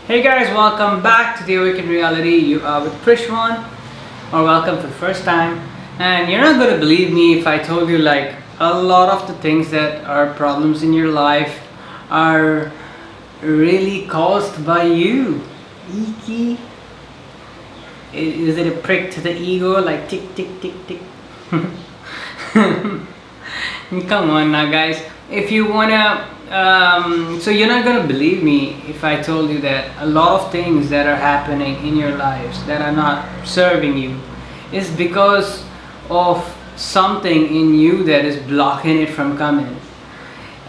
Hey guys, welcome back to the Awakened Reality. You are with Krishwan, or welcome for the first time. And you're not going to believe me if I told you like a lot of the things that are problems in your life are really caused by you. Eeky. Is it a prick to the ego like tick tick tick tick? Come on now guys, if you wanna so you're not gonna believe me if I told you that a lot of things that are happening in your lives that are not serving you is because of something in you that is blocking it from coming.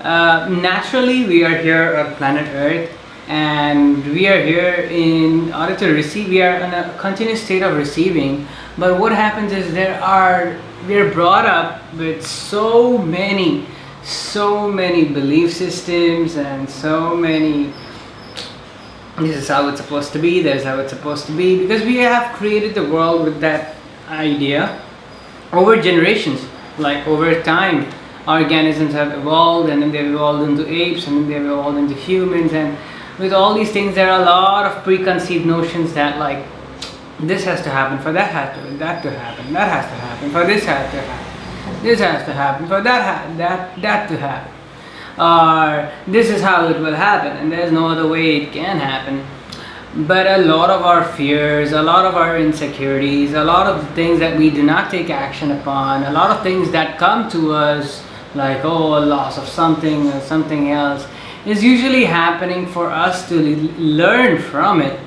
Naturally we are here on planet Earth, and we are here in order to receive. We are in a continuous state of receiving, but what happens is we are brought up with so many belief systems and so many, this is how it's supposed to be, that is how it's supposed to be, because we have created the world with that idea over generations. Like over time organisms have evolved, and then they've evolved into apes, and then they've evolved into humans, and with all these things there are a lot of preconceived notions that like this has to happen for that has to that to happen, that has to happen for this has to happen, this has to happen for that to happen, or this is how it will happen and there's no other way it can happen. But a lot of our fears, a lot of our insecurities, a lot of the things that we do not take action upon, a lot of things that come to us like a loss of something or something else, is usually happening for us to learn from it.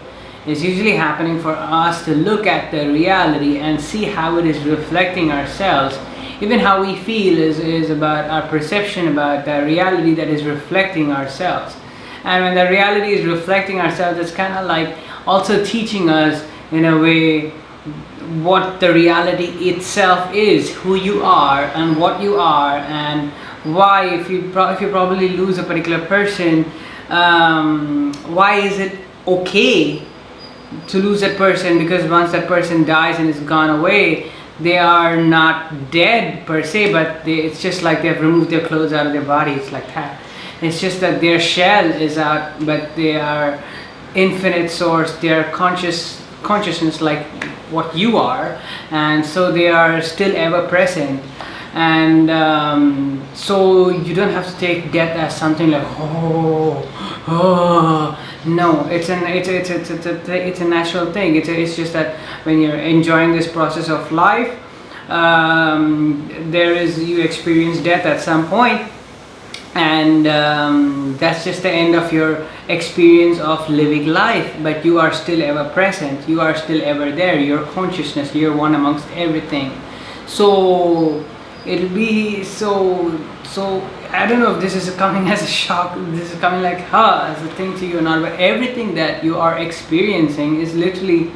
It's usually happening for us to look at the reality and see how it is reflecting ourselves. Even how we feel is about our perception about the reality that is reflecting ourselves. And when the reality is reflecting ourselves, it's kind of like also teaching us in a way what the reality itself is, who you are and what you are, and why if you probably lose a particular person, why is it okay to lose that person? Because once that person dies and is gone away, they are not dead per se, but it's just like they've removed their clothes out of their body. It's like that. It's just that their shell is out, but they are infinite source. They are consciousness like what you are, and so they are still ever present. And so you don't have to take death as something like no, it's a natural thing. It's just that when you're enjoying this process of life, you experience death at some point, and that's just the end of your experience of living life. But you are still ever present, you are still ever there, your consciousness, you're one amongst everything. So it'll be so I don't know if this is coming as a shock, this is coming like as a thing to you or not, but everything that you are experiencing is literally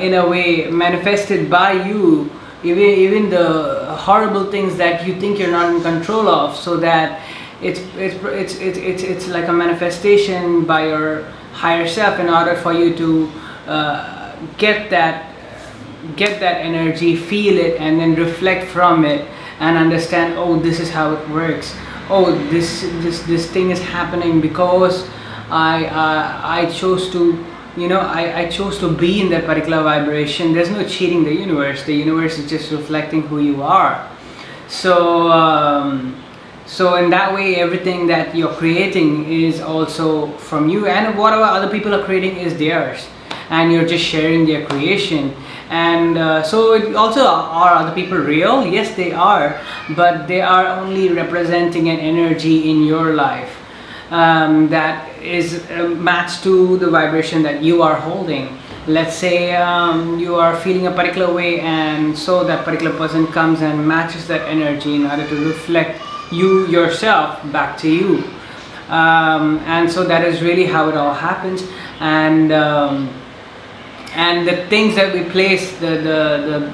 in a way manifested by you. Even the horrible things that you think you're not in control of, so that it's like a manifestation by your higher self in order for you to get that energy, feel it, and then reflect from it and understand, oh, this is how it works. Oh, this thing is happening because I chose to, I chose to be in that particular vibration. There's no cheating the universe. The universe is just reflecting who you are. So in that way, everything that you're creating is also from you, and whatever other people are creating is theirs, and you're just sharing their creation. And so it also, are other people real? Yes, they are, but they are only representing an energy in your life that is matched to the vibration that you are holding. Let's say you are feeling a particular way, and so that particular person comes and matches that energy in order to reflect you yourself back to you. And so that is really how it all happens. And the things that we place, the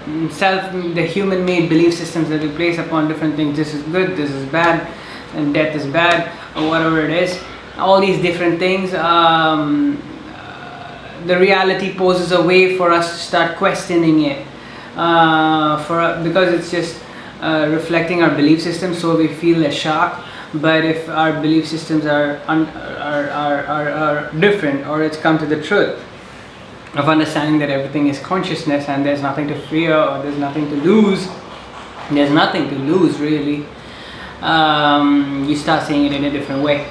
human-made belief systems that we place upon different things, this is good, this is bad, and death is bad, or whatever it is, all these different things, the reality poses a way for us to start questioning it, because it's just reflecting our belief system, so we feel a shock. But if our belief systems are are different, or it's come to the truth of understanding that everything is consciousness and there's nothing to fear or there's nothing to lose. There's nothing to lose really. You start seeing it in a different way.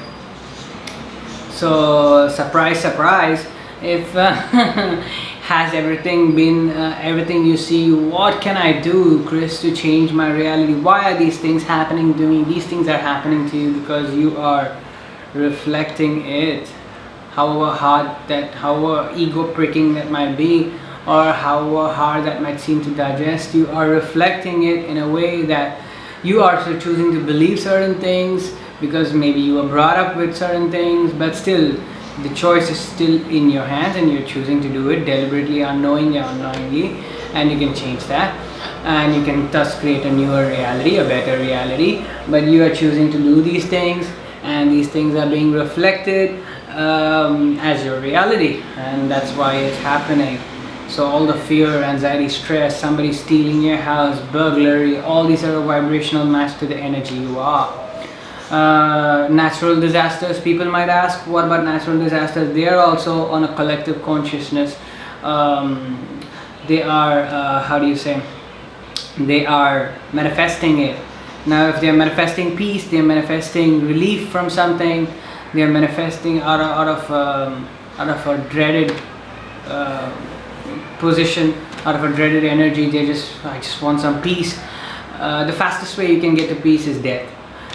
So surprise, surprise, if has everything been everything you see, what can I do, Kris, to change my reality? Why are these things happening to me? These things are happening to you because you are reflecting it. However hard that, however ego pricking that might be, or however hard that might seem to digest, you are reflecting it in a way that you are still choosing to believe certain things because maybe you were brought up with certain things, but still the choice is still in your hands and you're choosing to do it deliberately, unknowingly, and you can change that and you can thus create a newer reality, a better reality. But you are choosing to do these things, and these things are being reflected as your reality, and that's why it's happening. So all the fear, anxiety, stress, somebody stealing your house, burglary, all these are a vibrational match to the energy you are. Natural disasters, people might ask, what about natural disasters? They are also on a collective consciousness. They are how do you say, they are manifesting it. Now if they are manifesting peace, they are manifesting relief from something, they are manifesting out of a dreaded position, out of a dreaded energy. I just want some peace. The fastest way you can get to peace is death,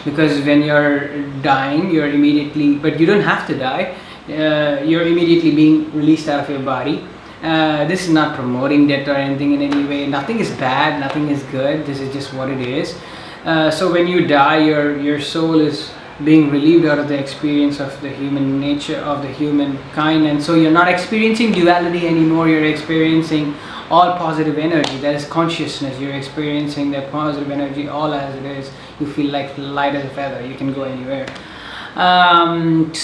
because when you're dying, you're immediately, but you don't have to die, you're immediately being released out of your body. This is not promoting death or anything in any way. Nothing is bad, nothing is good, this is just what it is. So when you die, your soul is being relieved out of the experience of the human nature, of the human kind, and so you're not experiencing duality anymore. You're experiencing all positive energy, that is consciousness. You're experiencing that positive energy all as it is. You feel like light as a feather, you can go anywhere. But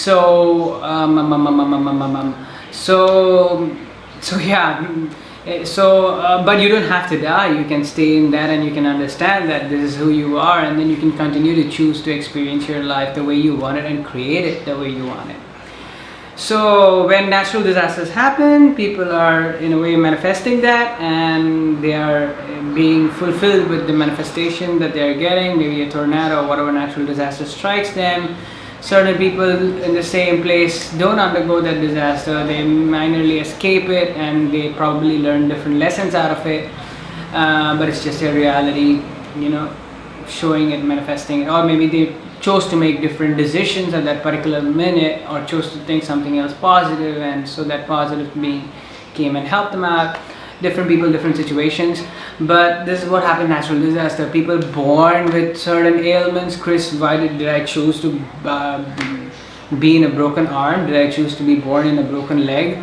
you don't have to die. You can stay in that and you can understand that this is who you are, and then you can continue to choose to experience your life the way you want it and create it the way you want it. So when natural disasters happen, people are in a way manifesting that, and they are being fulfilled with the manifestation that they are getting. Maybe a tornado or whatever natural disaster strikes them. Certain people in the same place don't undergo that disaster. They minorly escape it, and they probably learn different lessons out of it. But it's just a reality, showing it, manifesting it. Or maybe they chose to make different decisions at that particular minute, or chose to think something else positive, and so that positive being came and helped them out. Different people, different situations. But this is what happened, natural disaster. People born with certain ailments. Kris, why did I choose to be in a broken arm? Did I choose to be born in a broken leg?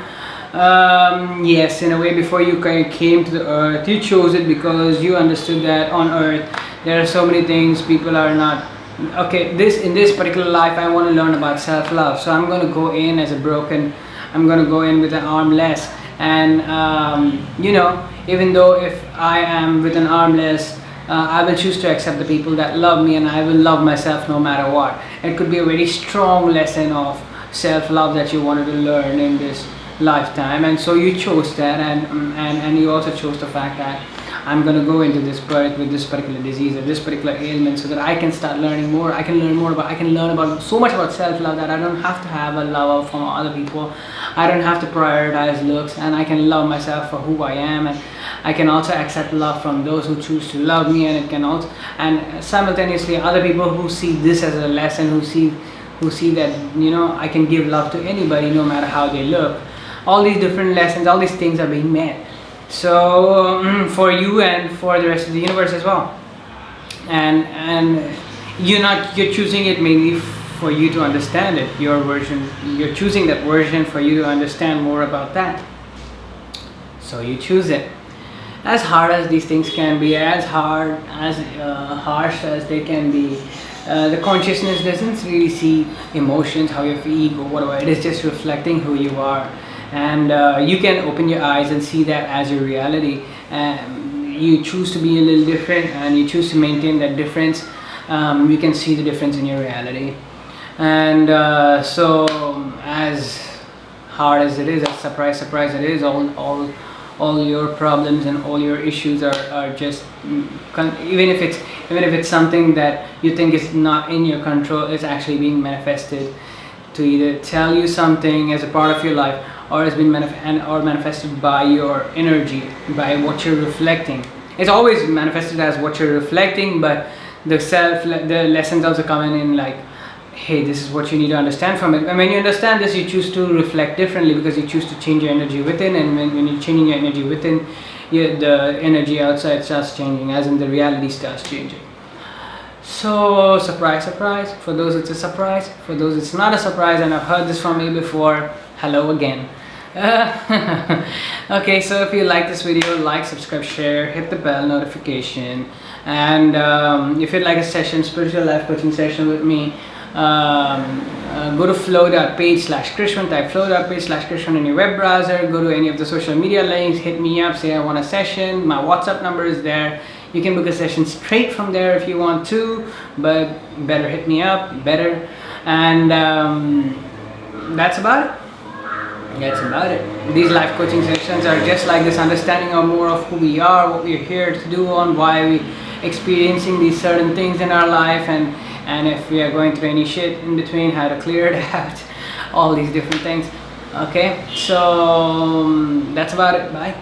Yes, in a way, before you came to the earth, you chose it because you understood that on earth there are so many things people are not okay. In this particular life, I want to learn about self-love, so I'm going to go in as a broken, I'm going to go in with an arm less. And even though if I am with an arm less, I will choose to accept the people that love me, and I will love myself no matter what. It could be a very strong lesson of self-love that you wanted to learn in this lifetime, and so you chose that, and you also chose the fact that I'm going to go into this birth with this particular disease or this particular ailment, so that I can start learning more. I can learn about so much about self-love that I don't have to have a love from other people. I don't have to prioritize looks, and I can love myself for who I am, and I can also accept love from those who choose to love me, and it can also, and simultaneously other people who see this as a lesson, who see that I can give love to anybody no matter how they look. All these different lessons, all these things are being met. So for you and for the rest of the universe as well, and you're choosing it mainly for you to understand it, your version. You're choosing that version for you to understand more about that, so you choose it. As hard as these things can be, as hard as harsh as they can be, the consciousness doesn't really see emotions, how you feel, ego, whatever. It is just reflecting who you are. And you can open your eyes and see that as your reality. You choose to be a little different, and you choose to maintain that difference. You can see the difference in your reality. And so as hard as it is, as surprise it is, all your problems and all your issues are just even if it's something that you think is not in your control, it's actually being manifested to either tell you something as a part of your life, or has been manifested by your energy, by what you're reflecting. It's always manifested as what you're reflecting, but the lessons also come in like, hey, this is what you need to understand from it. And when you understand this, you choose to reflect differently, because you choose to change your energy within. And when you're changing your energy within, the energy outside starts changing, as in the reality starts changing. So surprise for those it's a surprise, for those it's not a surprise, and I've heard this from me before. Hello again. Okay, so if you like this video, like, subscribe, share, hit the bell notification, and if you'd like a session, spiritual life coaching session with me, go to flow.page/Krishwan, type flow.page/Krishwan in your web browser, go to any of the social media links, hit me up, say I want a session. My WhatsApp number is there. You can book a session straight from there if you want to, but better hit me up, better. And that's about it. These life coaching sessions are just like this, understanding more of who we are, what we're here to do, on why we experiencing these certain things in our life, and if we are going through any shit in between, how to clear it out, all these different things. Okay, so that's about it. Bye.